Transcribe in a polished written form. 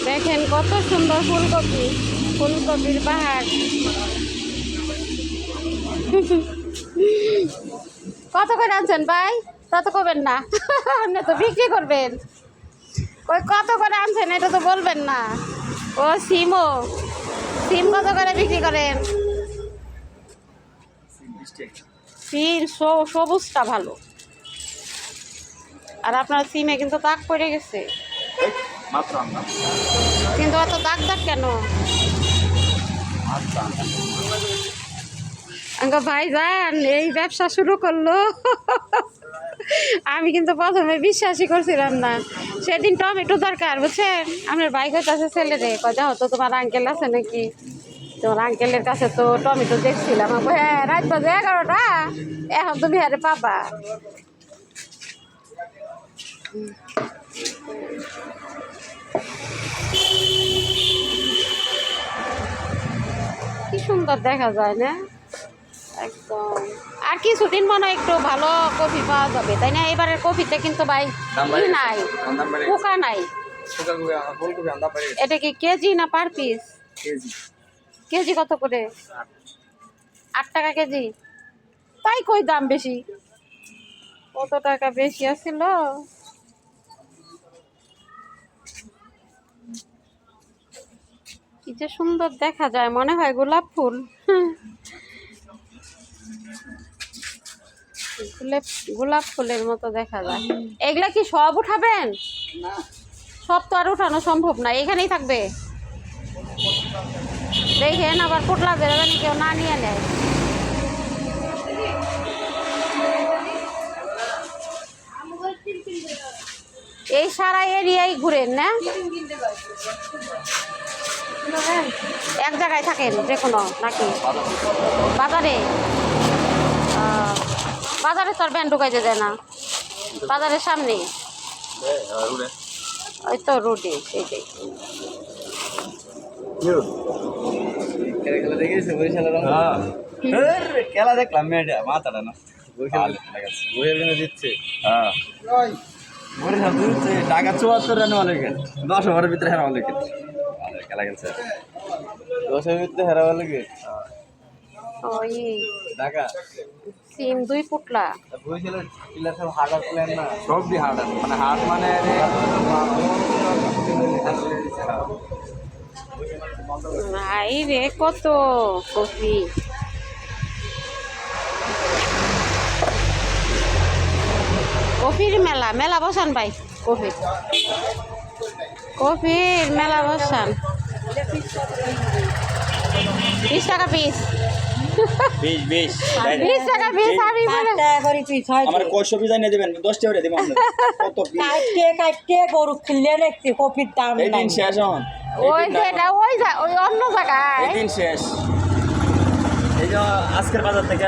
দেখেন কত সুন্দর ফুলকপি, ফুলকপির পাহাড়। কত করে আনছেন ভাই? তত করবেন না, আপনি তো বিক্রি করবেন। ওই কত করে আনছেন এটা তো বলবেন না। ও সিমও, সিম কত করে বিক্রি করেন? সিম সবুজটা ভালো, আর আপনার সিমে কিন্তু দাগ পড়ে গেছে। কিন্তু অত দাগ দাগ কেন? ভাইজান এই ব্যবসা শুরু করলো। আমি কিন্তু প্রথমে বিশ্বাসই করছিলাম না। সেদিন টমেটো দরকার, বুঝছেন, আপনার ভাই কাছে ছেলে রে কজা হতো তোমার আঙ্কেল আছে নাকি? তোমার আঙ্কেলের কাছে তো টমেটো দেখছিলাম। হ্যাঁ, রাত বাজে 11টা, এখন তুমি হারে পাবা। কি সুন্দর দেখা যায় না একদম। আর কিছুদিন মনে হয় একটু ভালো কফি পাওয়া যাবে, তাই না? এবারের কফিতে কিন্তু ভাই নাই, পোকা নাই। এটা কি কেজি না পার পিস? কেজি কত করে? 8 টাকা কেজি। তাই কই দাম বেশি? কত টাকা বেশি আছিল? কি যে সুন্দর দেখা যায়, মনে হয় গোলাপ ফুল। গোলাপ ফুলের মতো দেখা যায়। এগুলা কি সব উঠাবেন? সব তো আর উঠানো সম্ভব না, এখানেই থাকবে। দেখেন আবার পোটলা বেরোবেন কেউ না নিয়ে নেয়। এই সারা এরিয়াই ঘুরেন না? এক জায়গায় থাকেন যে কোনো নাকি বাজারে? বাজারে তো আর ব্যান্ড ঢুকাইতে যায় না, বাজারের সামনে ওই তো রোডে। সেইটাই খেলা দেখলাম মেয়েটা মাথাটা না দিচ্ছে। হ্যাঁ, টাকা 74 রান হলে 10 ওভারের ভিতরে হেরা হলে খেলা খেলছে 10 এর ভিতরে হেরা হলে ওই টাকা সিম 2 পুটলা। সব হার্ডার প্ল্যান না, সব দি হার্ডার, মানে হার্ড মানে ভাই রে কত কফি। কফির মেলা, মেলা বসান ভাই, কফি কফির মেলা বসান। 20 টাকা পিস। 20 টাকা পিস। আমি আমার কয়শো পিস এনে দেবেন? 10 টাকা দেবেন। কত পিস কাটতে গরু কিনলে দেখছি কপির দাম এই দিন শেষ হন। ওই যেটা ওই অন্য জায়গায় এই দিন শেষ। এই যে আজকের বাজার থেকে